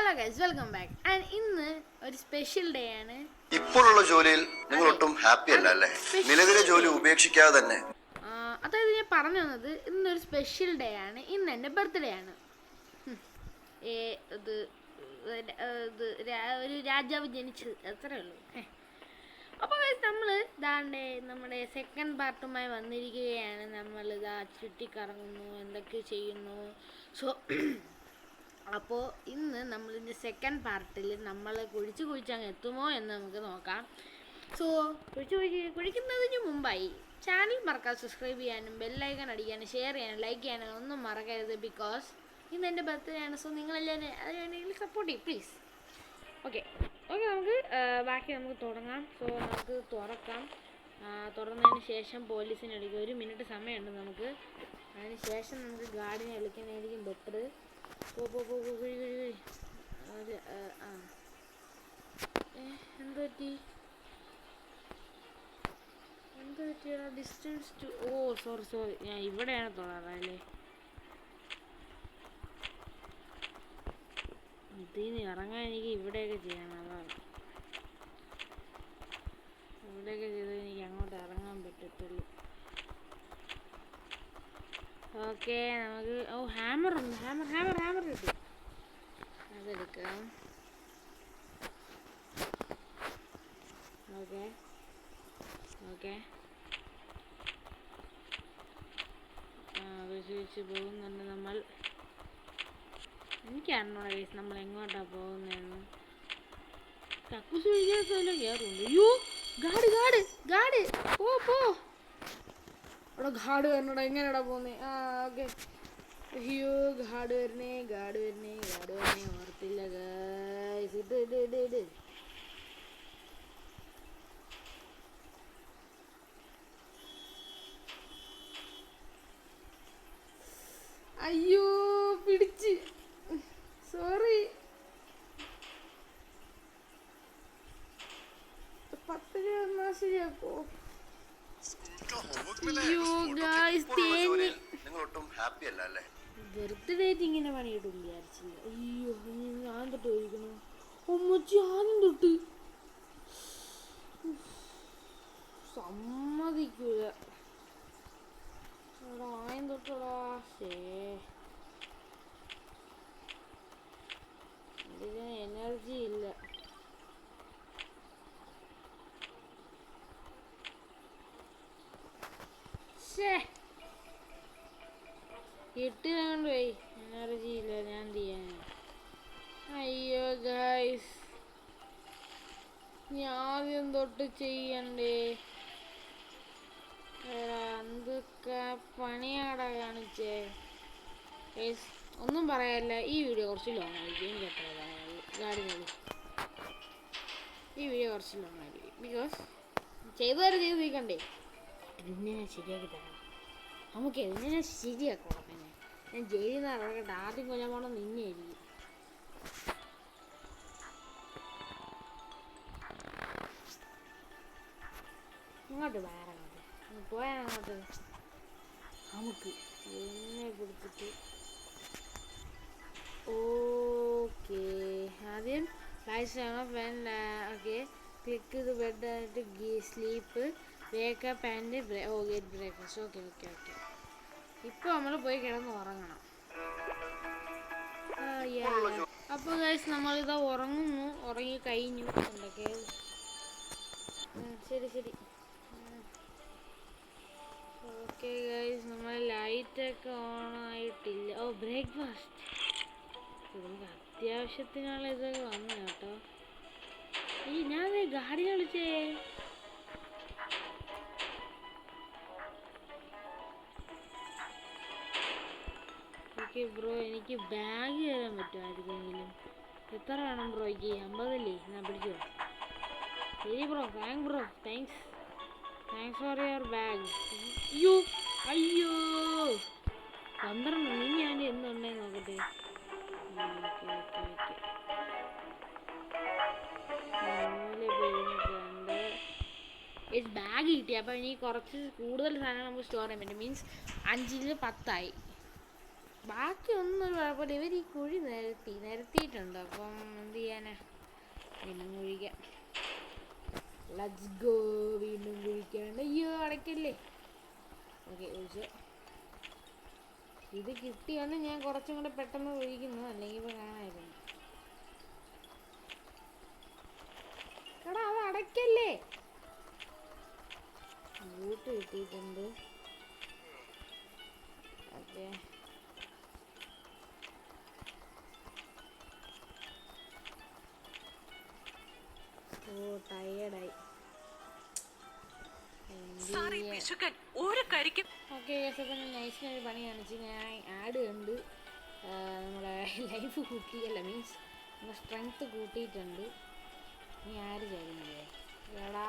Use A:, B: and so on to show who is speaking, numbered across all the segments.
A: Hello guys, welcome back. And ഇന്ന് ഒരു special day ആണ്.
B: ഇപ്പോഴുള്ള ജോലിയിൽ നിങ്ങൾ ഒട്ടും ഹാപ്പി അല്ല അല്ലേ? നിലവിലെ ജോലി ഉപേക്ഷിക്കാതെ തന്നെ.
A: അതായത് ഞാൻ പറഞ്ഞു തന്നത് ഇന്നൊരു സ്പെഷ്യൽ ഡേ ആണ്. ഇന്ന് എൻ്റെ ബർത്ത്ഡേ ആണ്. ഒരു രാജാവ് ജനിച്ചത് അത്രേ ഉള്ളൂ. അപ്പോൾ നമ്മൾ ഇതാണ്ടേ നമ്മുടെ സെക്കൻഡ് പാർട്ടുമായി വന്നിരിക്കുകയാണ്. നമ്മൾ ഇതാ ചുറ്റിക്കറങ്ങുന്നു, എന്തൊക്കെ ചെയ്യുന്നു. സോ അപ്പോൾ ഇന്ന് നമ്മളിൻ്റെ സെക്കൻഡ് പാർട്ടിൽ നമ്മൾ കുഴിച്ചങ്ങ് എത്തുമോ എന്ന് നമുക്ക് നോക്കാം. സോ കുഴിക്കുന്നതിന് മുമ്പായി ചാനൽ മറക്കാതെ സബ്സ്ക്രൈബ് ചെയ്യാനും ബെല്ലൈക്കൺ അടിക്കാനും ഷെയർ ചെയ്യാനും ലൈക്ക് ചെയ്യാനും ഒന്നും മറക്കരുത്. ബിക്കോസ് ഇന്ന് എൻ്റെ ബർത്ത്ഡേ ആണ്. സോ നിങ്ങളെല്ലാവരും അതിനുവേണ്ടി സപ്പോർട്ട് ചെയ്യും പ്ലീസ്. ഓക്കെ നമുക്ക് ബാക്കി നമുക്ക് തുടങ്ങാം. സോ നമുക്ക് തുറക്കാം. തുറന്നതിന് ശേഷം പോലീസിനെ വിളിക്കും. 1 മിനിറ്റ് സമയമുണ്ട് നമുക്ക്. അതിന് ശേഷം നമുക്ക് ഗാർഡിനെ വിളിക്കുന്നതായിരിക്കും ബെറ്റർ. എന്ത് പറ്റിയ ഡിസ്റ്റൻസ് ടു സോറി ഞാൻ ഇവിടെയാണ് തൊടാറല്ലേ. ഇതിന് ഇറങ്ങാൻ എനിക്ക് ഇവിടെയൊക്കെ ചെയ്യണം. അതാണ് ഇവിടെയൊക്കെ ചെയ്ത് എനിക്ക് അങ്ങോട്ട് ഇറങ്ങാൻ പറ്റത്തുള്ളൂ. ഓക്കെ നമുക്ക് ഹാമർ ഉണ്ട്. ഹാമർ കിട്ടി. അതെടുക്കാം. ഓക്കെ വിശ്വസിച്ച് പോകുന്നുണ്ട് നമ്മൾ. എനിക്കറിഞ്ഞൂടാ ഗൈസ് നമ്മൾ എങ്ങോട്ടാണ് പോകുന്നതെന്ന്. കക്കൂസ് വിളിക്കാത്തല്ലോ കയറുണ്ട്. അയ്യോ ഗാഡ് പോ അവിടെ ഗാഡ് വരണോടാ. എങ്ങനെയാടാ പോകുന്നേ? ഓക്കെ. അയ്യോ ഗാഡ് വരണേ ഓർത്തില്ല ഗൈസ്. ഇത് അയ്യോ പിടിച്ച്. സോറി. 10 രൂപ എന്നാൽ ശരിയാക്കോ? ബർത്ത്ഡേറ്റ് ഇങ്ങനെ പണിയിട്ടും വിചാരിച്ചില്ല. അയ്യോ ഞാൻ തൊട്ട് കഴിക്കണു. ഒമ്മച്ചി ആദ്യം തൊട്ട് സമ്മതിക്കൂല. ആദ്യം തൊട്ടടാ. ഇതിന് എനർജി ഇല്ല. ഇട്ട് പോയി. എനർജി ഇല്ല. ഞാൻ എന്ത് ചെയ്യാൻ? അയ്യോ ഗൈസ് ഞാൻ ആദ്യം തൊട്ട് ചെയ്യണ്ടേ? എന്തൊക്കെ പണിയാടാ കാണിച്ചേ ഗൈസ്. ഒന്നും പറയാനില്ല. ഈ വീഡിയോ കുറച്ച് ലോങ് ആയിരിക്കും. എനിക്ക് എത്ര ഗാഡികൾ ഈ വീഡിയോ കുറച്ച് ലോങ് ആയിരിക്കും. ബിക്കോസ് ചെയ്ത് തീർക്കണ്ടേ. ഇതിനെ ശരിയാക്കി തരണം. നമുക്ക് എങ്ങനെ ശരിയാക്കണം? പിന്നെ ഞാൻ ജയിലിൽ നിന്ന് ഇറങ്ങട്ടെ. ആദ്യം കൊല്ലാൻ പോകണം നിന്നെയായിരിക്കും. ഇങ്ങോട്ട് പോയാൽ അങ്ങോട്ട് നമുക്ക് എന്നെ കൊടുത്തിട്ട്. ഓക്കെ ആദ്യം ഓക്കെ ക്ലിക്ക് ചെയ്ത് ബെഡ് ആയിട്ട് sleep wake up and get breakfast. Okay ഇപ്പോൾ നമ്മൾ പോയി കിടന്ന് ഉറങ്ങണം. അപ്പോൾ ഗൈസ് നമ്മളിതാ ഉറങ്ങി കഴിഞ്ഞു. എന്തൊക്കെ ശരി. ഓക്കെ ഗൈസ് നമ്മൾ ലൈറ്റൊക്കെ ഓണായിട്ടില്ല. ബ്രേക്ക്ഫാസ്റ്റ് നമുക്ക് അത്യാവശ്യത്തിനുള്ള ഇതൊക്കെ വന്നു കേട്ടോ. ഞാൻ ഗാഡിനെ വിളിച്ചേ. ഓക്കെ ബ്രോ എനിക്ക് ബാഗ് തരാൻ പറ്റുമായിരിക്കുമെങ്കിലും. എത്ര വേണം ബ്രോയ്ക്ക്? 50 അല്ലേ? ഞാൻ പിടിച്ചോ. ശരി bro. Thanks for your bag. അയ്യോ 12 ഇനി ഞാൻ എന്തുണ്ടെന്ന് നോക്കട്ടെ. ബാഗ് കിട്ടി. അപ്പോൾ ഇനി കുറച്ച് കൂടുതൽ സാധനങ്ങൾ നമുക്ക് സ്റ്റോർ ചെയ്യാൻ പറ്റും. മീൻസ് 5ൽ 10 ആയി. ബാക്കിയൊന്നും ഒരു കുഴപ്പമില്ല. ഇവർ ഈ കുഴി നിരത്തിയിട്ടുണ്ട്. അപ്പം എന്ത് ചെയ്യാനാ, വീണ്ടും കുഴിക്കാം. Let's go. വീണ്ടും കുഴിക്കാണ്ട്. അയ്യോ അടയ്ക്കല്ലേ. ഓക്കെ, ഒഴിച്ചു. ഇത് കിട്ടിയാണ് ഞാൻ കുറച്ചും കൂടെ പെട്ടെന്ന് ഒഴിക്കുന്നു, അല്ലെങ്കിൽ ഇപ്പോൾ കാണാമായിരുന്നു. എടാ അത് അടയ്ക്കല്ലേ. ബൂട്ട് കിട്ടിയിട്ടുണ്ട്. ഓക്കെ, ഓ ടയേർഡായി. ഓക്കെ, അപ്പം നൈസിനൊരു പണി കാണിച്ച് ഞാൻ ആഡ് കണ്ട് നമ്മളെ ലൈഫ് കൂട്ടിയല്ല, മീൻസ് നമ്മുടെ സ്ട്രെങ്ത്ത് കൂട്ടിയിട്ടുണ്ട്. നീ ആര് ചെയ്യുന്നില്ലേ എടാ.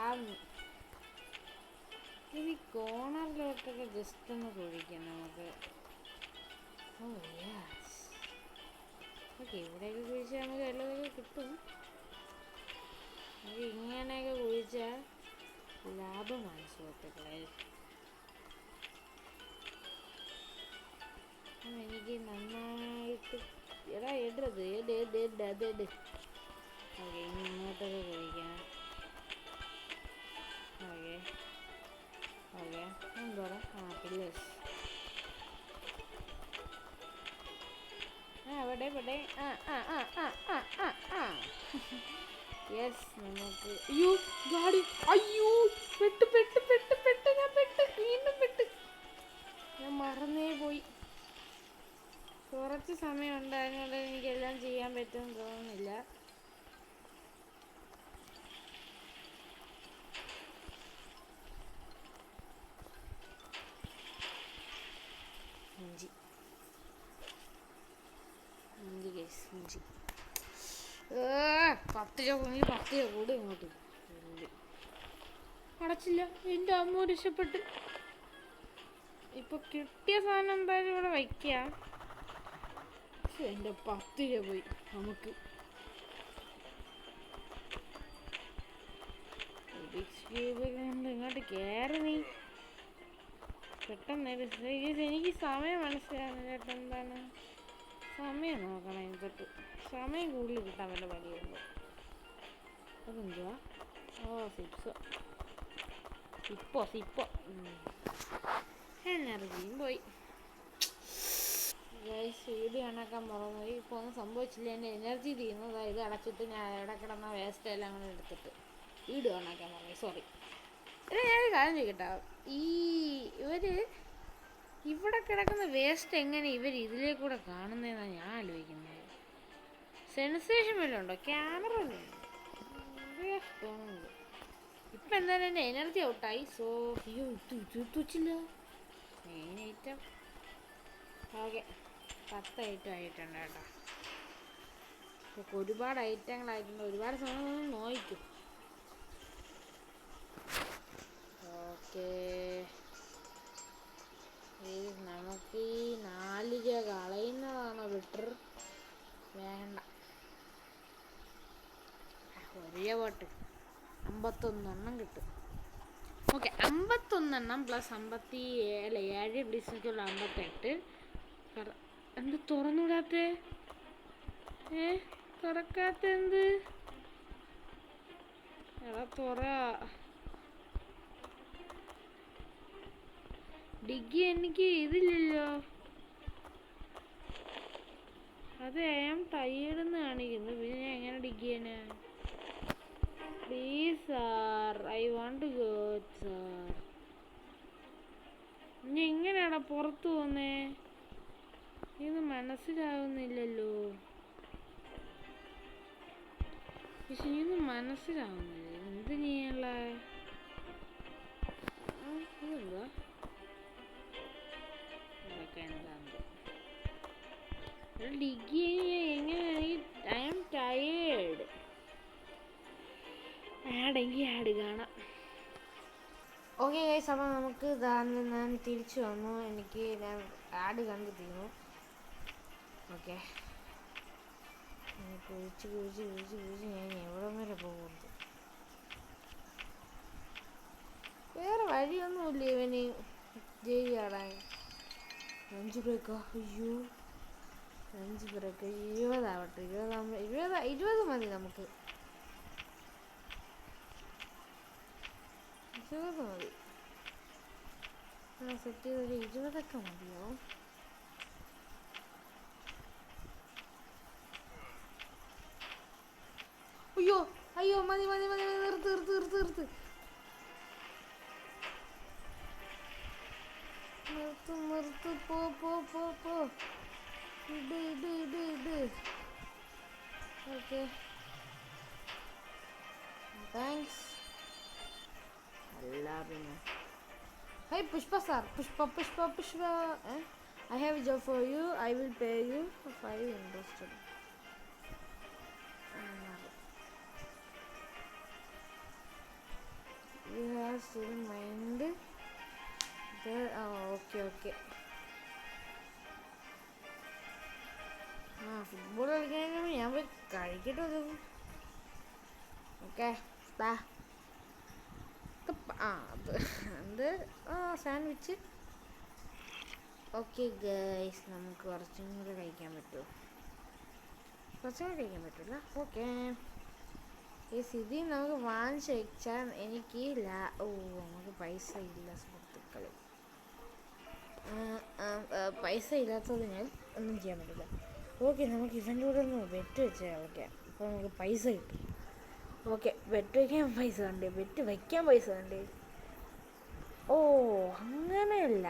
A: ഇത് കോണറിലോട്ടൊക്കെ ജസ്റ്റ് ഒന്ന് കുഴിക്കാം നമുക്ക്. ഓ യെസ്. ഓക്കെ, ഇവിടെയൊക്കെ കുഴിച്ചാൽ നമുക്ക് എല്ലാതൊക്കെ കിട്ടും. നമുക്ക് ഇങ്ങനെയൊക്കെ കുഴിച്ചാൽ ലാഭമാണ് സുഹൃത്തുക്കളെ. എനിക്ക് നന്നായിട്ട് എടാ ഇടരുത്. അതെട്. ഓക്കെ, ഇനി ഇങ്ങോട്ടൊക്കെ കുഴിക്കാം. ഓക്കെ ഓക്കെ, എന്തോടാ. പില്ലേഴ്സ്. ഇവിടെ യെസ്. നമുക്ക് അയ്യോ ഗാഡി. അയ്യോ പെട്ട്. വീണ്ടും പെട്ട്. ഞാൻ മറന്നേ പോയി. കുറച്ച് സമയം ഉണ്ടായതുകൊണ്ട് എനിക്കെല്ലാം ചെയ്യാൻ പറ്റുമെന്ന് തോന്നുന്നില്ല. ഇഞ്ചി 10 രൂപ 10 രൂപ കൂടെ ഇങ്ങോട്ട് അടച്ചില്ല. എൻ്റെ അമ്മ രക്ഷപ്പെട്ട്. ഇപ്പൊ കിട്ടിയ സാധനം എന്തായാലും ഇവിടെ വയ്ക്കാം. എൻ്റെ 10 രൂപ പോയി. നമുക്ക് ഇങ്ങോട്ട് കയറി നീ പെട്ടെന്ന്. എനിക്ക് സമയം മനസ്സിലാകുന്നില്ല ചേട്ടാ. എന്താണ് സമയം നോക്കണം. എനിക്കൊട്ട് സമയം കൂടുതൽ കിട്ടാൻ വല്ല വഴിയുണ്ട്. അതെന്തുവാ? ഓ സിപ്പോ എനർജിയും പോയി. വീഡിയോ കണക്കാൻ മറന്നുപോയി. ഇപ്പോൾ ഒന്നും സംഭവിച്ചില്ല. എൻ്റെ എനർജി തീരുന്നത് ഇത് അടച്ചിട്ട് ഞാൻ എവിടെ കിടന്ന വേസ്റ്റ് എല്ലാം അങ്ങനെ എടുത്തിട്ട് വീഡിയോ കണക്കാൻ മറന്നു. സോറി. ഞാനൊരു കാര്യം ചോദിക്കട്ടോ. ഇവിടെ കിടക്കുന്ന വേസ്റ്റ് എങ്ങനെ ഇതിലേക്കൂടെ കാണുന്നതെന്നാണ് ഞാൻ ആലോചിക്കുന്നത്. സെൻസേഷൻ വല്ലതും ഉണ്ടോ? ക്യാമറ തോന്നുന്നുണ്ട്. ഇപ്പം എന്തായാലും എൻ്റെ എനർജി ഔട്ടായി. സോ അയ്യോ തുച്ചില്ല മെയിൻ ഐറ്റം. ഓക്കെ, 10 ഐറ്റം ആയിട്ടുണ്ട് കേട്ടോ. ഇപ്പം ഒരുപാട് ഐറ്റങ്ങളായിട്ടുണ്ട്. ഒരുപാട് സാധനം നോക്കും. ഓക്കെ, നമുക്ക് ഈ 4 രൂപ കളയുന്നതാണോ ബെറ്റർ? വേണ്ട, 1 രൂപ പോട്ട്. 51 കിട്ടും. Okay, 51 plus 7 ഡിസ്റ്റൻസുള്ള 58. എന്ത് തുറന്നുവിടാത്ത? തുറക്കാത്ത എന്ത്? എടാ തുറ. ഡിഗ്ഗി എനിക്ക് ഇതില്ലല്ലോ. അത് ടയേർഡെന്ന് കാണിക്കുന്നു. പിന്നെ ഞാൻ എങ്ങനെ ഡിഗ്ഗി ചെയ്യാനാ? Please sir, I want to go sir. ഇനി എങ്ങനെയാടാ പുറത്ത് പോന്നേ? ഇത് മനസ്സിലാവുന്നില്ലല്ലോ. പക്ഷെ ഇത് മനസ്സിലാവുന്നില്ല. എന്ത് ചെയ്യാനുള്ള ഇതെന്താ? ഇതൊക്കെ എന്താണ്ട് ഡിഗ്രി എങ്ങനെയാണെങ്കിൽ ഐ ആം ടയേർഡ്. ആടെങ്കിൽ ആഡ് കാണാം. ഓക്കെ ഗൈസ്, അപ്പോൾ നമുക്ക് ഞാൻ തിരിച്ചു വന്നു. ഞാൻ ആഡ് കണ്ടു തീർന്നു. ഓക്കെ, കുഴിച്ച് ഞാൻ എവിടെ വരെ പോകുന്നത്? വേറെ വഴിയൊന്നുമില്ല ഇവന് ജയിലാടാൻ. 5 ബ്രേക്കാ. അയ്യോ ലഞ്ച് ബ്രേക്ക് 20 ആവട്ടെ. 20 മതി നമുക്ക്. 20 മതി. സെറ്റ് ചെയ്തൊരു 20 മതിയോ? അയ്യോ മതി നിർത്ത്. പോ. ഇട്. Okay, thanks. അല്ല പിന്നെ hi Pushpa sir, Pushpa. I have a job for you. I will pay you 5 interested. You have still mind there. Okay. Football കളിക്കാൻ ഞാൻ പോയി കഴിക്കട്ടോ. Okay, sandwich. ഓക്കെ ഗൈസ്, നമുക്ക് കുറച്ചും കൂടെ കഴിക്കാൻ പറ്റുമോ? പറ്റില്ല. ഓക്കെ ഗൈസ്, ഇതിൽ നമുക്ക് വാങ്ങിച്ച് വെച്ചാൽ എനിക്ക് നമുക്ക് പൈസ ഇല്ല സുഹൃത്തുക്കളെ. പൈസ ഇല്ലാത്തത് ഞാൻ ഒന്നും ചെയ്യാൻ പറ്റില്ല. ഓക്കെ, നമുക്ക് ഇവൻ്റെ കൂടെ ഒന്ന് ബെറ്റ് വെച്ച് കളിക്കാം. അപ്പോൾ നമുക്ക് പൈസ കിട്ടും. ഓക്കെ, ബെറ്റ് വയ്ക്കാൻ പൈസ വേണ്ടേ? ബെറ്റ് വയ്ക്കാൻ പൈസ വേണ്ടേ? അങ്ങനെയല്ല,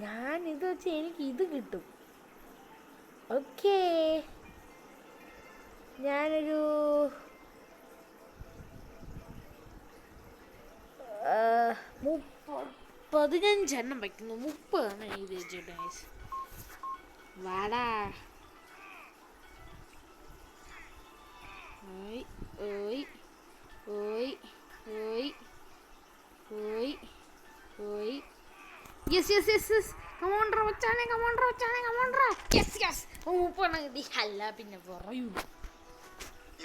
A: ഞാനിത് വെച്ച് എനിക്ക് ഇത് കിട്ടും. ഓക്കെ, ഞാനൊരു 15 വയ്ക്കുന്നു. 30 എഴുതി വെച്ചിട്ട് വാടാ. ഓയ്. യെസ്. കമോണ്ട്രാ വച്ചാണേ. യെസ്. 30 കിട്ടി. അല്ല പിന്നെ പറയൂ.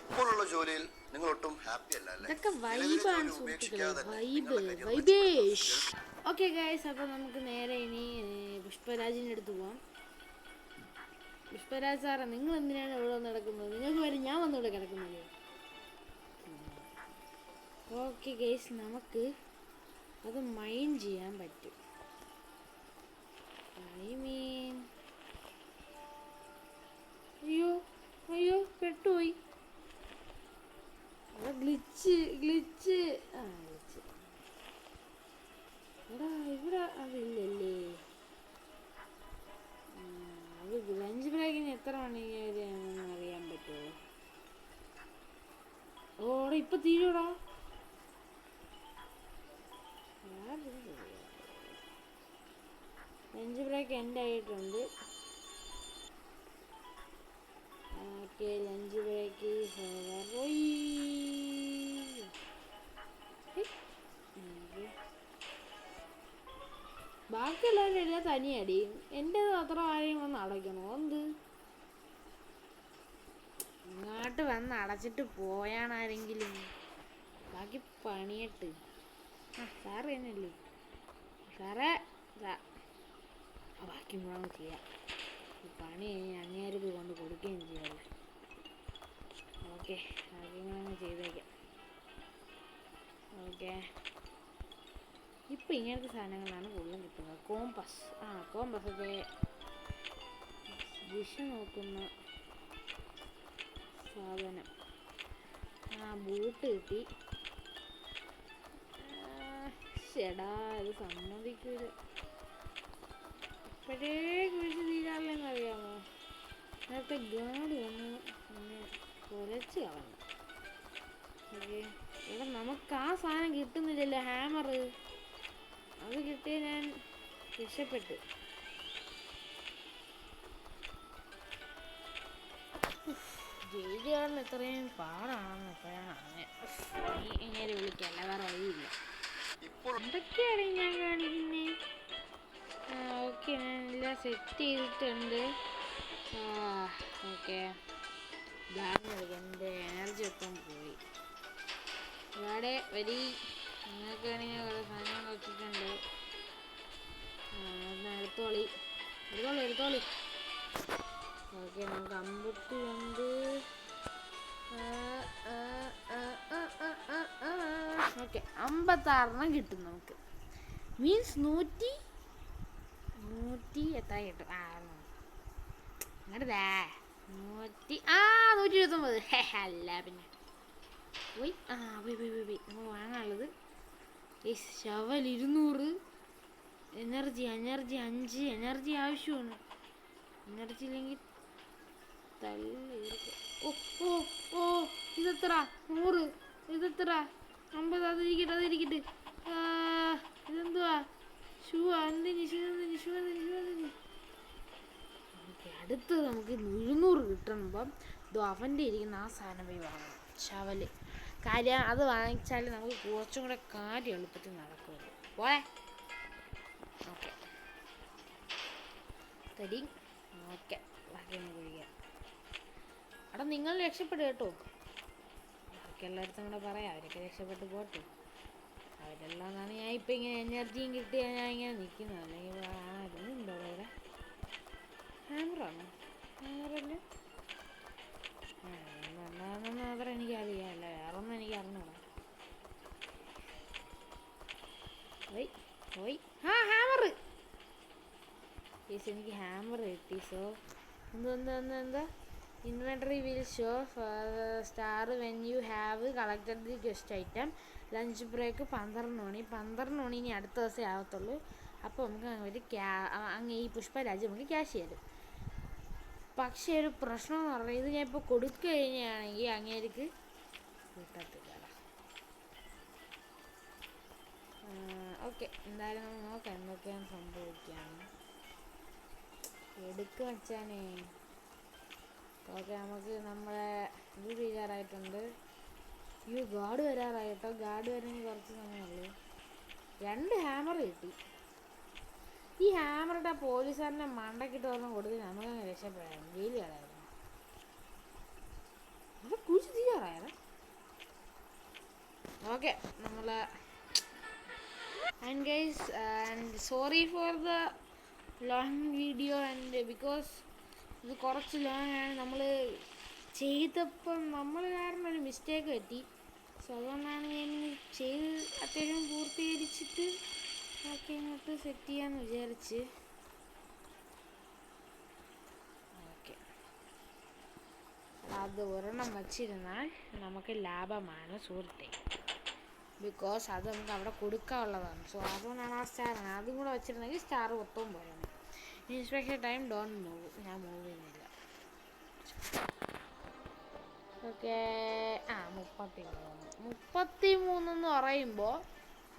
B: ഇപ്പോഴുള്ള ജോലിയിൽ നിങ്ങൾ ഒട്ടും ഹാപ്പി അല്ല അല്ലേ?
A: ഇതൊക്കെ വൈബാണ് സുഹൃത്തുക്കളെ, വൈബേഷ്. ഓക്കെ ഗൈസ്, അപ്പോൾ നമുക്ക് നേരെ ഇനി പുഷ്പരാജിൻ്റെ അടുത്ത് പോവാം. പുഷ്പരാജ് സാറേ, നിങ്ങൾ എന്തിനാണ് ഇവിടെ വന്ന് കിടക്കുന്നത്? നിങ്ങൾക്ക് വരെ ഞാൻ വന്നിവിടെ കിടക്കുന്നത്. ഓക്കെ ഗൈസ്, നമുക്ക് അത് മൈൻഡ് ചെയ്യാൻ പറ്റും. അയ്യോ പെട്ടുപോയി. ഗ്ലിച്ച്. എടാ, ഇവിടെ അതില്ലല്ലേ. ലഞ്ച് ബ്രേക്കിന് എത്ര മണിക്ക് വരെയാണെന്ന് അറിയാൻ പറ്റുമോ? ഇപ്പൊ തീരൂടാ. ലഞ്ച് ബ്രേക്ക് എൻ്റെ ആയിട്ടുണ്ട്. ഓക്കെ, ലഞ്ച് ബ്രേക്ക് ബാക്കിയുള്ളവരുടെ എല്ലാം തനിയടി. എൻ്റെ അത്ര ആരെയും വന്ന് അടയ്ക്കണോ? എന്ത് ഇങ്ങോട്ട് വന്ന് അടച്ചിട്ട് പോയാണാരെങ്കിലും? ബാക്കി പണിയിട്ട്. സാറ് തന്നെയല്ലേ സാറേ? ബാക്കി കൂടെ ചെയ്യാം. പണി അങ്ങേർക്ക് കൊണ്ട് കൊടുക്കുകയും ചെയ്യാമല്ലോ. ഓക്കെ, ബാക്കി കൂടെ ചെയ്തേക്കാം. ഓക്കെ, ഇപ്പം ഇങ്ങനത്തെ സാധനങ്ങളാണ് കൂടുതലും കിട്ടുന്നത്. കോമ്പസൊക്കെ ദിശ നോക്കുന്ന സാധനം. ബൂട്ട് കിട്ടി. ചേടാ, ഇത് സമ്മതിക്കൂല. ഇപ്പോഴേ കുഴിച്ച് തീരാറില്ലെന്ന് അറിയാമോ? നേരത്തെ ഗാർഡ് വന്ന് എന്നെ കുലച്ച് കളഞ്ഞു. ഓക്കെ, ഇവിടെ നമുക്ക് ആ സാധനം കിട്ടുന്നില്ലല്ലോ, ഹാമർ. അത് കിട്ടിയ ഞാൻ രക്ഷപ്പെട്ടു. ജയിലുകാരന് ഇത്രയും പാടാണെന്ന് എപ്പോഴാണ് അറിഞ്ഞത്. ഇങ്ങനെ വിളിക്കല്ല, വേറെ വഴിയില്ല. എന്തൊക്കെയാണ് ഞാൻ കാണിക്കുന്നേ? ഓക്കെ, ഞാൻ എല്ലാം സെറ്റ് ചെയ്തിട്ടുണ്ട്. ഓക്കെ, എൻ്റെ എനർജി ഒപ്പം പോയി. ഇവിടെ വരി. നിങ്ങൾക്കാണെങ്കിൽ കുറേ സാധനങ്ങൾ വെച്ചിട്ടുണ്ട്. എടുത്തോളി. ഓക്കെ, നമുക്ക് അമ്പത്തി ഉണ്ട്. ഓക്കെ, 56 കിട്ടും നമുക്ക്. മീൻസ് 100 എത്ര കിട്ടും? അങ്ങോട്ടേ 129. അല്ല പിന്നെ പോയി പോയി നമ്മൾ വാങ്ങാനുള്ളത് ശവൽ 200. എനർജി 5 എനർജി ആവശ്യമാണ്. എനർജി ഇല്ലെങ്കിൽ ഇതെത്ര? 100. ഇതെത്ര? 50. അതിരിക്കട്ടെ. ഇതെന്തുവാ? ഷൂ അടുത്ത് നമുക്ക് 200 കിട്ടുമ്പം അവൻ്റെ ഇരിക്കുന്ന ആ സാധനം പോയി വാങ്ങണം, ശവല്. കാര്യം അത് വാങ്ങിച്ചാൽ നമുക്ക് കുറച്ചും കൂടെ കാര്യം എളുപ്പത്തിൽ നടക്കുമല്ലോ. പോരെ. ഓക്കെ തരി. ഓക്കെ, ബാക്കി നമുക്ക് കുഴിക്കാം. അവിടെ നിങ്ങൾ രക്ഷപ്പെടുക കേട്ടോ. ബാക്കി എല്ലായിടത്തും കൂടെ പറയാം, അവരൊക്കെ രക്ഷപ്പെട്ട് പോട്ടെ. അവരെല്ലാന്നാണ് ഞാൻ ഇപ്പം ഇങ്ങനെ എനർജിയും കിട്ടിയാൽ ഞാൻ ഇങ്ങനെ നിൽക്കുന്നത്. അല്ലെങ്കിൽ ഉണ്ടോ അവിടെ? ഹാമറാണോ? ഹാമറല്ലേ? എന്താണെന്ന് മാത്രം എനിക്കറിയാമല്ല, വേറെ ഒന്നും എനിക്ക് അറിഞ്ഞൂടാ. ഹാമർ. എനിക്ക് ഹാമർ കിട്ടി. സോ എന്താ inventory will show star when you have collected the guest item. Lunch break 12 മണി. ഇനി അടുത്ത ദിവസമേ ആവത്തുള്ളൂ. അപ്പോൾ നമുക്ക് അങ്ങ് ഈ പുഷ്പരാജ് നമുക്ക് ക്യാഷ് തരും. പക്ഷേ ഒരു പ്രശ്നം എന്ന് പറഞ്ഞാൽ ഇത് ഞാൻ ഇപ്പോൾ കൊടുത്തു കഴിഞ്ഞാണെങ്കിൽ അങ്ങേർക്ക് കിട്ടത്തില്ല. ഓക്കെ, എന്തായാലും നമ്മൾ നോക്കാം എന്തൊക്കെയാണ് സംഭവിക്കുകയാണ്. എടുക്കുക വെച്ചാനേ. ഓക്കെ, നമുക്ക് നമ്മളെ ഇത് തീരാറായിട്ടുണ്ട്. ഗാർഡ് വരാറായിട്ടോ. ഗാർഡ് വരാൻ കുറച്ച് സമയമുള്ളൂ. 2 ഹാമർ കിട്ടി. ഈ ഹാമറുടെ പോലീസുകാരനെ മണ്ടക്കിട്ട് ഒരെണ്ണം കൊടുത്ത് നമുക്കങ്ങ് രക്ഷപ്പെടാം. ജയിലിൽ കളയായിരുന്നു. അത് കുഴിച്ച് തീരാറായത്. ഓക്കെ, നമ്മൾ and guys and sorry for the long video and because ഇത് കുറച്ച് ലോങ് ആണ്. നമ്മൾ ചെയ്തപ്പം നമ്മൾ കാരണം ഒരു മിസ്റ്റേക്ക് പറ്റി. സോ അതുകൊണ്ടാണ് ഞാൻ ചെയ്ത് അത്യാവശ്യം പൂർത്തീകരിച്ചിട്ട് ബാക്കി അങ്ങോട്ട് സെറ്റ് ചെയ്യാമെന്ന് വിചാരിച്ച്. ഓക്കെ, അത് ഒരെണ്ണം വച്ചിരുന്നാൽ നമുക്ക് ലാഭമാണ് സുഹൃത്തെ. ബിക്കോസ് അത് നമുക്ക് അവിടെ കൊടുക്കാനുള്ളതാണ്. സോ അതുകൊണ്ടാണ് ആ സ്റ്റാർ. അതും കൂടെ വെച്ചിരുന്നെങ്കിൽ സ്റ്റാർ മൊത്തവും പോയാണ്. Inspection time don't move. ഞാൻ മൂവ് ചെയ്യുന്നില്ല. ഓക്കെ, 33 എന്ന് പറയുമ്പോൾ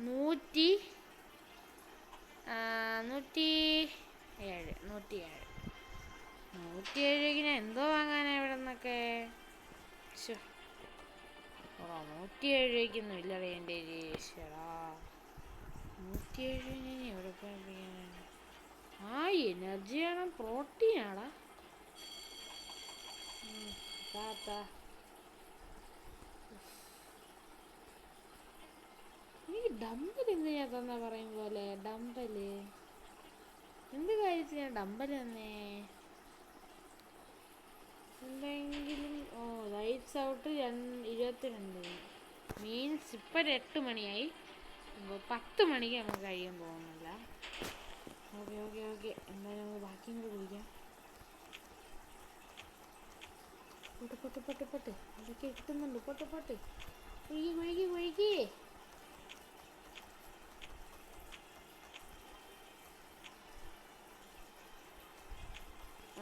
A: 107 എന്തോ വാങ്ങാനാ ഇവിടെ നിന്നൊക്കെ. 107 രൂപയ്ക്കൊന്നും ഇല്ലടേ എൻ്റെ ശരാ. 107 എവിടെ പോയിപ്പിക്കാനാണ്? എനർജിയാണോ പ്രോട്ടീനാടാ? എനിക്ക് ഡമ്പൽ എന്തിനാ തന്നാ പറയും പോലെ? ഡമ്പല് എന്ത് കാര്യത്തിനാ ഡമ്പൽ തന്നേ? എന്തെങ്കിലും ലൈറ്റ്സ് ഔട്ട് 22 മീൻസ് ഇപ്പം 8 മണിയായി. 10 മണിക്ക് നമുക്ക് കഴിയാൻ പോകുന്നില്ല. ഓക്കെ എന്തായാലും നമുക്ക് ബാക്കിയും കൂടെ കുടിക്കാം. പൊട്ട് അതൊക്കെ കിട്ടുന്നുണ്ട്. പൊട്ട് കുഴിക്ക്.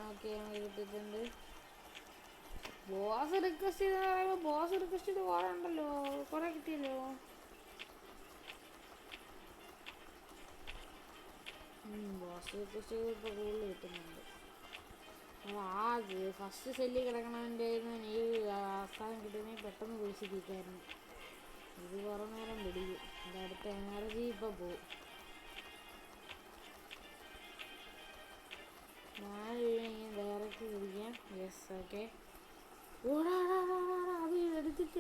A: ഓക്കെ, നമുക്ക് കിട്ടിയിട്ടുണ്ട്. ബോസ് റിക്വസ്റ്റ് ചെയ്തെന്ന് പറയുമ്പോൾ ബോസ് റിക്വസ്റ്റ് ചെയ്ത് കുറേ ഉണ്ടല്ലോ. കുറേ കിട്ടിയല്ലോ. ബോസ് റിക്വസ്റ്റ് ചെയ്ത് ഇപ്പോൾ കൂടുതൽ കിട്ടുന്നുണ്ട്. ഫസ്റ്റ് സെല്ലിൽ കിടക്കണതിൻ്റെ എനിക്ക് അവസാനം കിട്ടുന്നതിന് പെട്ടെന്ന് കുഴിച്ച് തീറ്റായിരുന്നു. ഇത് കുറേ നേരം പിടിക്കും. എൻ്റെ അടുത്ത എനർജി ഇപ്പോൾ പോവും. 4 ഡയറക്റ്റ് കുടിക്കാം. Yes, okay. അത് എടുത്തിട്ട്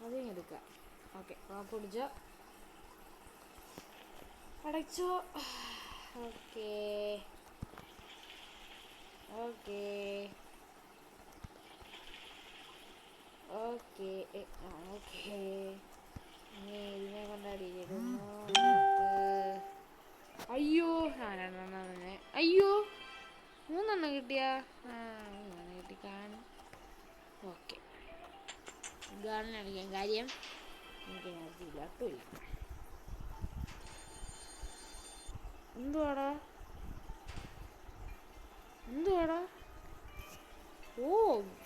A: അതും എടുക്കാം. ഓക്കെ, കുടിച്ചോ, അടച്ചോ. Okay, okay okay okay. ഇനി ഇതിനെ കൊണ്ടാടിയിരുന്നു. അയ്യോ രണ്ടെണ്ണം തന്നെ. അയ്യോ 3 കിട്ടിയാ? 3 കിട്ടി കാണും. ഓക്കെ ഗാർഡൻ അടിക്കാൻ കാര്യം എനിക്ക് എനർജി ഇല്ല ഒട്ടുമില്ല. എന്തുവാടാ എന്തുവാടാ? ഓ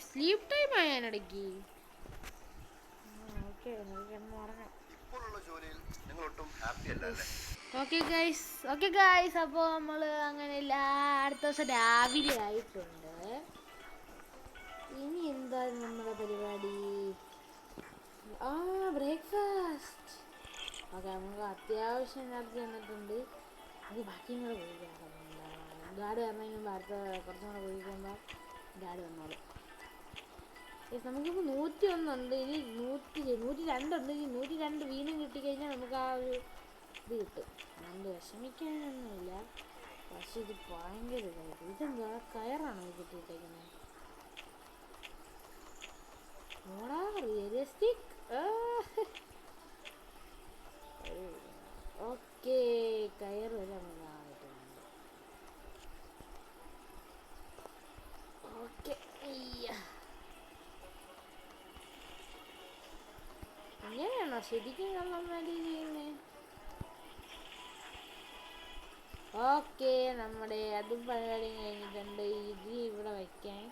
A: സ്ലീപ്പ് ടൈം ആയാനിടയ്ക്ക്. ഓക്കെ ഉറങ്ങാം.
B: ഇപ്പോഴുള്ള ജോലിയിൽ നിങ്ങൾ ഒട്ടും ഹാപ്പി അല്ല അല്ലേ?
A: ഓക്കെ ഗൈസ് അപ്പോൾ നമ്മൾ അങ്ങനെ അടുത്ത ദിവസം രാവിലെ ആയിട്ടുണ്ട്. ഇനി എന്താ നമ്മുടെ പരിപാടി? ബ്രേക്ക്ഫാസ്റ്റ്. ഓക്കെ നമുക്ക് അത്യാവശ്യം എനർജി വന്നിട്ടുണ്ട്. അത് ബാക്കിയും കൂടെ കുഴിക്കാം. ഗാഡ് പറഞ്ഞതിന് മുമ്പ് അടുത്ത കുറച്ചും കൂടെ കുഴിക്കുമ്പോൾ ഗാഡ് വന്നോളൂ. നമുക്കിപ്പോൾ 101 ഉണ്ട്. ഇനി 102 ഉണ്ട്. ഇനി 102 വീണ്ടും കിട്ടിക്കഴിഞ്ഞാൽ നമുക്ക് ആ ഒരു ഇത് കിട്ടും. അതുകൊണ്ട് വിഷമിക്കാനൊന്നുമില്ല. പക്ഷെ ഇത് ഭയങ്കര ഇതായിട്ട്. ഇതെന്താ കയറാണോ കിട്ടിയിട്ടേക്കുന്നത്? ഓടാ റിയലിസ്റ്റിക്. ഓക്കെ കയറ് വരെ ആയിട്ടുണ്ട്. ഓക്കെ അങ്ങനെയാണോ ശരിക്കും കള്ളന്മാര് ചെയ്യുന്നത്? ഓക്കെ നമ്മുടെ അതും പരിപാടി കഴിഞ്ഞിട്ടുണ്ട്. ഇത് ഇവിടെ വയ്ക്കാൻ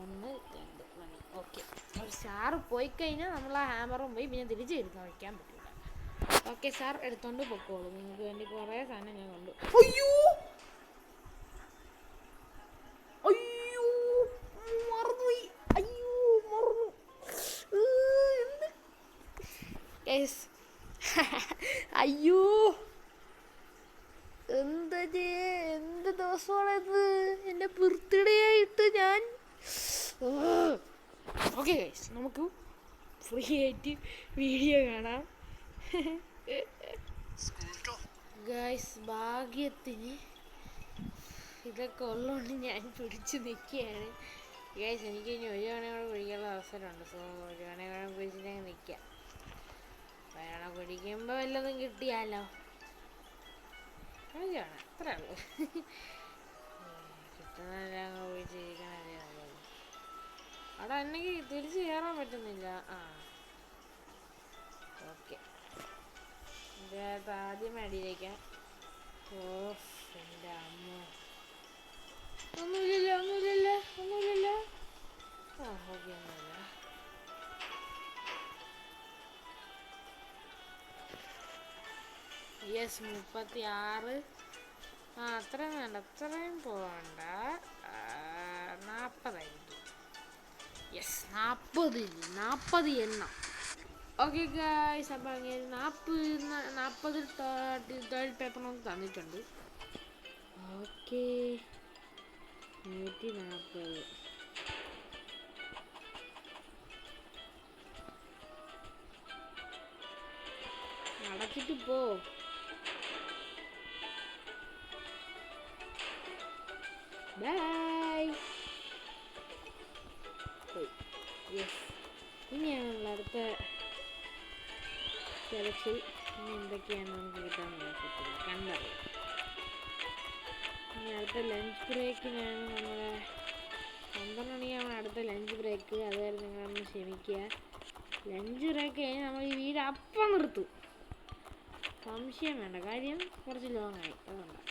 A: 1, 2 മണി. ഓക്കെ ഒരു സാറ് പോയി കഴിഞ്ഞാൽ നമ്മൾ ആ ഹാമറും പോയി പിന്നെ തിരിച്ച് വയ്ക്കാൻ പറ്റില്ല. ഓക്കെ സാർ എടുത്തോണ്ട് പൊക്കോളൂ. നിങ്ങൾക്ക് വേണ്ടി കുറേ സാധനം ഞാൻ കൊണ്ടു. അയ്യോ അയ്യോ മറന്നുപോയി. അയ്യോ മറന്നു. അയ്യോ എന്ത് ദിവസമാണിത്? എൻ്റെ ബർത്ത്ഡേ ആയിട്ട് ഞാൻ ഓക്കെ ഗൈസ് നമുക്ക് ഫ്രീ ആയിട്ട് വീഡിയോ കാണാം. ഗൈസ് ഭാഗ്യത്തിന് ഇതൊക്കെ ഉള്ളതുകൊണ്ട് ഞാൻ പിടിച്ച് നിൽക്കുകയാണ്. ഗൈസ് എനിക്ക് ഇനി 1 മണി കൂടെ പിടിക്കാനുള്ള അവസരമുണ്ട്. സോ 1 മണി കൂടെ പിടിച്ചിട്ട് നിൽക്കാം. വേണം പിടിക്കുമ്പോൾ വല്ലതും കിട്ടിയാലോ? അതാണ് അത്രേ ഉള്ളൂ. കിട്ടുന്നതെല്ലാം പിടിച്ചിരിക്കണല്ലേ നല്ലത്. അവിടെ എനിക്ക് തിരിച്ച് കയറാൻ പറ്റുന്നില്ല. ഓക്കെ ഇതിനകത്ത് ആദ്യം അടിയിലേക്കാം. എൻ്റെ അമ്മ ഒന്നുമില്ലല്ലോ. ഓക്കെ ഒന്നുമില്ല. യെസ് 36. അത്രയും വേണ്ട, അത്രയും പോകണ്ട. 40 ആയിരിക്കും. യെസ് 40 എണ്ണം. ഓക്കെ ഗൈസ് അപ്പം അങ്ങനെ 40 ടോയ്ലറ്റ് പേപ്പർ നമുക്ക് തന്നിട്ടുണ്ട്. ഓക്കെ 140. അടച്ചിട്ട് പോ. ബൈ. യെസ് ഇനിയാണുള്ള അടുത്ത തിരച്ചിൽ. ഇനി എന്തൊക്കെയാണ് നമുക്ക് കിട്ടാൻ നോക്കത്തില്ല, കണ്ടറിയാം. ഇനി അടുത്ത ലഞ്ച് ബ്രേക്കിനാണ് നമ്മളെ 12 മണിയാണ് അടുത്ത ലഞ്ച് ബ്രേക്ക്. അതുവരെ നിങ്ങളൊന്ന് ക്ഷമിക്കുക. ലഞ്ച് ബ്രേക്ക് കഴിഞ്ഞ് നമ്മൾ ഈ വീട് അപ്പം നിർത്തും. സംശയം വേണ്ട, കാര്യം കുറച്ച് ലോങ് ആയി അതുകൊണ്ടാണ്.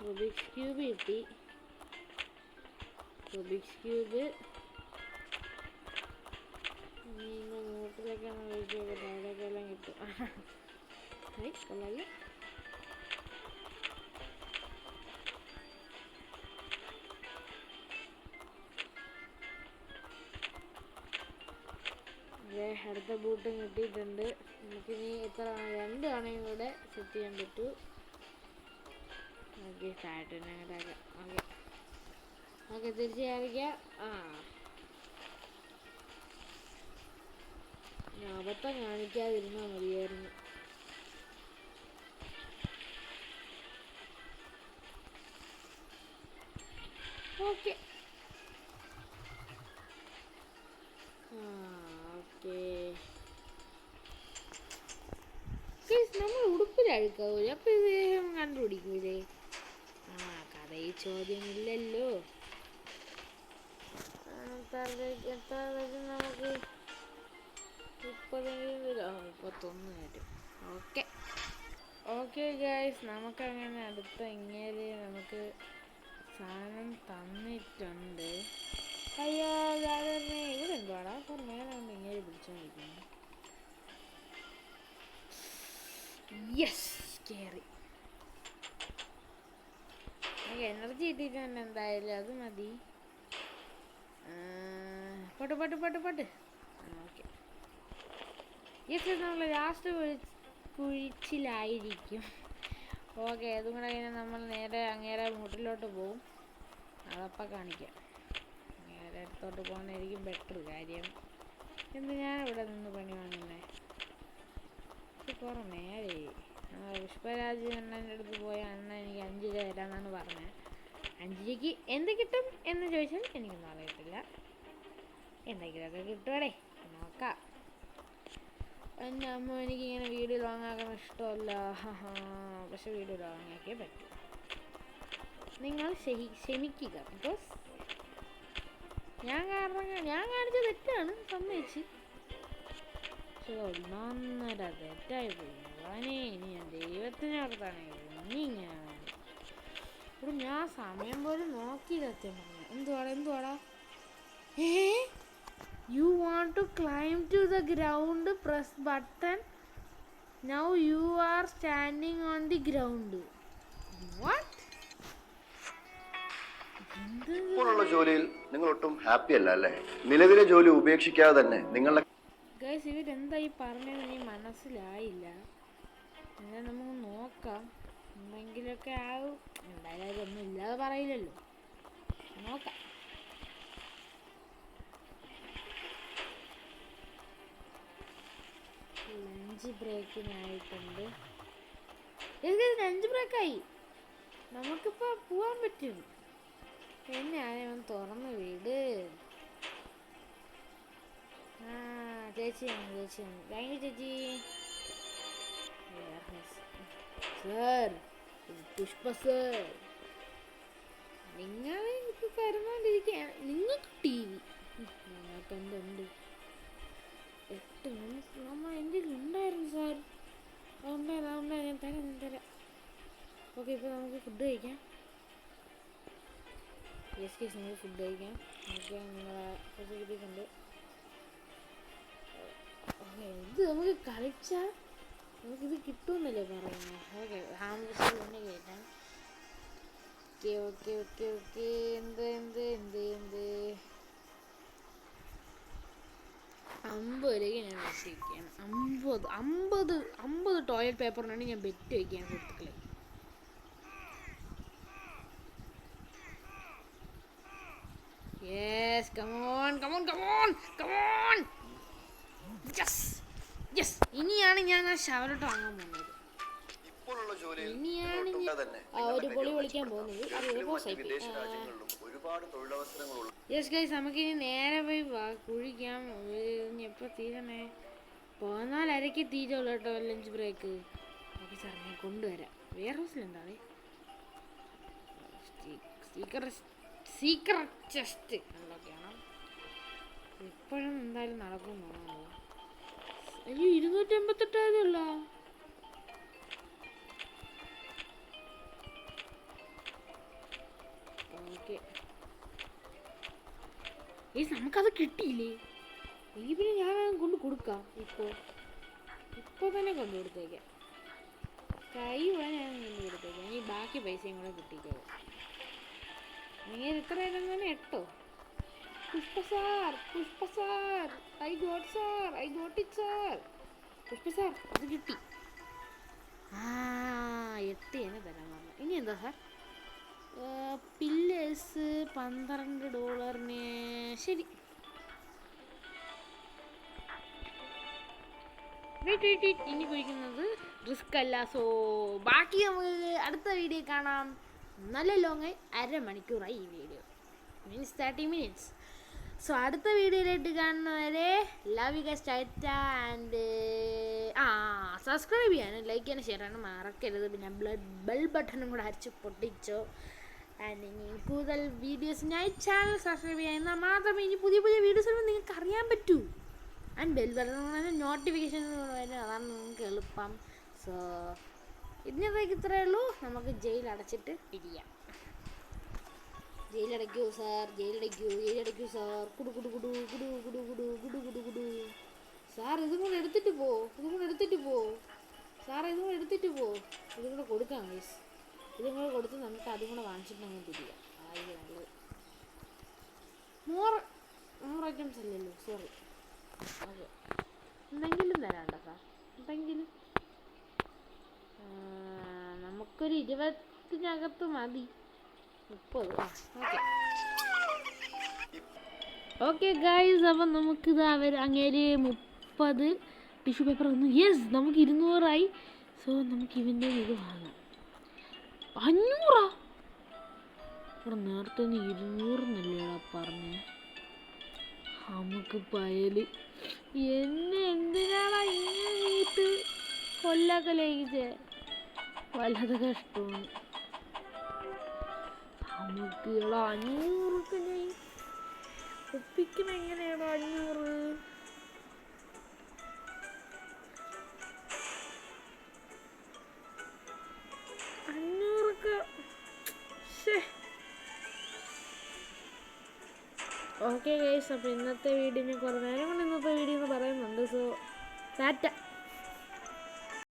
A: റുബിക്സ് ക്യൂബ് കിട്ടി. റുബിക്സ് ക്യൂബ് നോട്ടിലൊക്കെയാണ് ഒഴിച്ച് നോക്കട്ടെ. അവിടെയൊക്കെ എല്ലാം കിട്ടും. കൊള്ളാല്ലേ? അടുത്ത ബൂട്ടും കിട്ടിയിട്ടുണ്ട്. നമുക്കിനി എത്ര 2 ആണയും കൂടെ സെറ്റ് ചെയ്യാൻ പറ്റൂ. ഓക്കെ ഫാറ്റിനെ അങ്ങോട്ടാക്കാം. ഓക്കെ തിരിച്ച് കയറിക്കാം. അബദ്ധം കാണിക്കാതിരുന്നാൽ മതിയായിരുന്നു. ഓക്കെ ഓക്കെ നമ്മൾ ഉടുപ്പിലഴുക്കാവൂല, അപ്പൊ ഇത് കണ്ടുപിടിക്കൂലേ? കഥയിൽ ചോദ്യമില്ലല്ലോ. എത്ര നമുക്ക് 31 വരും. ഓക്കെ ഗൈസ്, നമുക്കങ്ങനെ അടുത്ത ഇങ്ങനെ നമുക്ക് സാധനം തന്നിട്ടുണ്ട്. അയ്യോ ഗാദറിനെ ഇവിടെ എന്തുവാടാ മേലെ കൊണ്ട് ഇങ്ങനെ പിടിച്ചോണ്ടിരിക്കുന്നു. യെസ് കേറി. നമുക്ക് എനർജി കിട്ടിയിട്ടുണ്ട് എന്തായാലും, അത് മതി. പോട്ട്. ഓക്കെ യെസ്, നമ്മൾ ലാസ്റ്റ് കുഴിച്ചിലായിരിക്കും. ഓക്കെ, അതും കൂടെ കഴിഞ്ഞാൽ നമ്മൾ നേരെ അങ്ങേരെ മുട്ടിലോട്ട് പോവും. അതപ്പം കാണിക്കാം. നേരെ അടുത്തോട്ട് പോകുന്നതായിരിക്കും ബെറ്റർ കാര്യം. എന്ത് ഞാൻ ഇവിടെ നിന്ന് പണി വാങ്ങുന്നേ? കുറേ നേരെ പുഷ്പരാജ് അണ്ണൻ്റെ അടുത്ത് പോയ അണ്ണ എനിക്ക് 5 രൂപ തരാമെന്നാണ് പറഞ്ഞത്. 5 രൂപയ്ക്ക് എന്ത് കിട്ടും എന്ന് ചോദിച്ചാൽ എനിക്കൊന്നും അറിയത്തില്ല. എന്തെങ്കിലുമൊക്കെ കിട്ടുമടേ, നോക്കാം. എൻ്റെ അമ്മ എനിക്കിങ്ങനെ വീഡിയോ ലോങ് ആക്കാൻ ഇഷ്ടമല്ല. പക്ഷെ വീഡിയോ ലോങ് ആക്കിയേ പറ്റൂ. നിങ്ങൾ ക്ഷമിക്കുക. ബിക്കോസ് ഞാൻ കാണിച്ച തെറ്റാണ്, സമ്മതിച്ച്. പക്ഷെ ഒന്നൊന്നര തെറ്റായി പോയി. ഇനി ഞാൻ ദൈവത്തിനെ ഓർത്താണ് ഇനി ഇങ്ങനെ. ഇവിടെ ഞാൻ സമയം പോലും നോക്കി സത്യം പറഞ്ഞു. എന്തുവാടാ You want to climb to the ground, press button. Now you are standing on the ground. What?
B: ഇപ്പോഴുള്ള ജോലിയിൽ നിങ്ങൾ ഒട്ടും ഹാപ്പി അല്ല അല്ലേ? നിലവിലെ ജോലി ഉപേക്ഷിക്കാതെ തന്നെ നിങ്ങളുടെ
A: ഗൈസ് ഇവരെന്താ ഈ പറഞ്ഞതെന്ന് എനിക്ക് മനസ്സിലായില്ല. എന്നാൽ നമുക്ക് നോക്കാം, എന്തെങ്കിലുമൊക്കെ ആവും. എന്തായാലും ഇതൊന്നും ഇല്ലാതെ പറയില്ലല്ലോ, നോക്കാം. ലഞ്ച് ബ്രേക്കിനായിട്ടുണ്ട്. ലഞ്ച് ബ്രേക്കായി, നമുക്കിപ്പോൾ പോവാൻ പറ്റും. എന്നെ ആരെയും തുറന്ന് വീട്. ചേച്ചിയാണ്. താങ്ക് യു ചേച്ചി. സർ, പുഷ്പ സർ, നിങ്ങൾ എനിക്ക് തരുന്നോണ്ടിരിക്കുകയാണ്. നിങ്ങൾക്ക് ടി വി നിങ്ങൾക്ക് എന്തുണ്ട്? 8 നമ്മൾ എൻ്റെ ഉണ്ടായിരുന്നു സാർ. അതുണ്ടായിരുന്നു ഞാൻ തരാം. ഓക്കെ, ഇപ്പോൾ നമുക്ക് ഫുഡ് കഴിക്കാം. യെസ് നമുക്ക് ഫുഡ് കഴിക്കാം. നമുക്ക് നിങ്ങളെ കുറച്ച് കിട്ടിയിട്ടുണ്ട്. ഓക്കെ, ഇത് നമുക്ക് കളിച്ചാൽ നമുക്കിത് കിട്ടുമെന്നല്ലേ പറയുന്നത്. ഓക്കെ, ഹാംബസ് തന്നെ കേട്ടാം. ഓക്കെ എന്ത് 50 രൂപയ്ക്ക് ഞാൻ ബെറ്റ് വയ്ക്കുകയാണ്. 50 ടോയ്ലറ്റ് പേപ്പറിനാണ് ഞാൻ ബെറ്റ് വയ്ക്കുകയാണ് സുഹൃത്തുക്കളെ. Yes, come on. യെസ് ഇനിയാണ് ഞാൻ ആ ഷവലോട്ട് വാങ്ങാൻ പോകുന്നത്. ഇനിയാണ് ഒരു പൊളി വിളിക്കാൻ പോകുന്നത്. യെസ് ഗൈസ്, നമുക്കിനി നേരെ പോയി കുഴിക്കാം. എപ്പോൾ തീരണേ? 14:30 തീരുള്ളൂ കേട്ടോ ലഞ്ച് ബ്രേക്ക്. ഓക്കെ സാർ, ഞാൻ കൊണ്ടുവരാം. വെയർ ഹൗസിലെന്താണ് സീക്രട്ട് ചെസ്റ്റ് എന്തൊക്കെയാണ്? ഇപ്പോഴും എന്തായാലും നടക്കും തോന്നുന്നു. അയ്യോ, 288 ഓക്കെ. നമുക്കത് കിട്ടിയില്ലേ? എനിക്ക് പിന്നെ ഞാൻ കൊണ്ട് കൊടുക്കാം. ഇപ്പോൾ തന്നെ കൊണ്ട് കൊടുത്തേക്കാം. കൈ കൂടെ ഞാൻ കൊണ്ട് കൊടുത്തേക്കാം. ഇനി ബാക്കി പൈസയും കൂടെ കിട്ടിക്കോ. നിങ്ങൾ എത്ര തന്നെ 8? Pushpa sir, I got it sir. Pushpa sir, അത് കിട്ടി. 8 തന്നെ തരാൻ പറഞ്ഞു. ഇനി എന്താ സാർ? പില്ലേഴ്സ് $12. ശരി, ഇനി കുഴിക്കുന്നത് റിസ്ക് അല്ല. സോ ബാക്കി നമുക്ക് അടുത്ത വീഡിയോ കാണാം. നല്ല ലോങ് 1/2 മണിക്കൂറായി ഈ വീഡിയോ, മീൻസ് 30 മിനിറ്റ്സ്. സോ അടുത്ത വീഡിയോയിലായിട്ട് കാണുന്നവരെ love you guys, Tata. And subscribe ചെയ്യാനും ലൈക്ക് ചെയ്യാനും ഷെയർ ചെയ്യാനും മറക്കരുത്. പിന്നെ ബെൽ ബട്ടണും കൂടെ അടിച്ച് പൊട്ടിച്ചോ. ആൻഡ് ഇനി കൂടുതൽ വീഡിയോസിനായി ചാനൽ സബ്സ്ക്രൈബ് ചെയ്യുന്നാൽ മാത്രമേ ഇനി പുതിയ വീഡിയോസ് വരുമ്പോൾ നിങ്ങൾക്ക് അറിയാൻ പറ്റൂ. ആൻഡ് ബെൽ ബട്ടൺ നോട്ടിഫിക്കേഷൻ വരും, അതാണ് നിങ്ങൾക്ക് എളുപ്പം. സോ ഇതിനകത്തേക്ക് ഇത്രയേ ഉള്ളൂ. നമുക്ക് ജയിൽ അടച്ചിട്ട് പിരിയാം. ജയിലടയ്ക്കൂ സാർ, ജയിലടയ്ക്കൂ സാർ. കുടു കുടു കുടു കുടു കുടു കുടു കുടു കുടു കുടു. സാർ ഇതും കൂടെ എടുത്തിട്ട് പോ, സാർ ഇതും കൂടെ എടുത്തിട്ട് പോ. ഇതും കൂടെ കൊടുക്കാം ഗൈസ്, ഇതും കൂടെ കൊടുത്ത് നമുക്ക് അതും കൂടെ വാങ്ങിച്ചിട്ട് അങ്ങ് പിരിയാം. ആയിരിക്കും നല്ലത്. മോർ ഐറ്റംസ് അല്ലല്ലോ, സോറി. ഓക്കെ, എന്തെങ്കിലും തരാണ്ട സാർ, എന്തെങ്കിലും. നമുക്കൊരു 20-നകത്ത് മതി. 30. ഓക്കെ ഗൈസ്, അപ്പം നമുക്കിത് അങ്ങേര് 30 ടിഷ്യൂ പേപ്പർ വന്നു. യെസ്, നമുക്ക് 200 സോ നമുക്ക് ഇവൻ്റെ ഇത് വാങ്ങാം. 500 ഇവിടെ നേരത്തെ 200 എന്നല്ലേടാ പറഞ്ഞേ. നമുക്ക് പയല് എന്നെ എന്തിനാടാ ഇങ്ങനെ വീട്ട് കൊല്ലൊക്കെ ലയിച്ചേ, വല്ലാതെ കഷ്ടമാണ്. നമുക്ക് 500 ഒപ്പിക്കണം. എങ്ങനെയാണോ 500? ഓക്കെ ഗൈസ്, അപ്പോൾ ഇന്നത്തെ വീഡിയോന് കുറേ നേരം കൊണ്ട് ഇന്നത്തെ വീഡിയോ എന്ന് പറയുന്നുണ്ട്. സോ ടാറ്റ.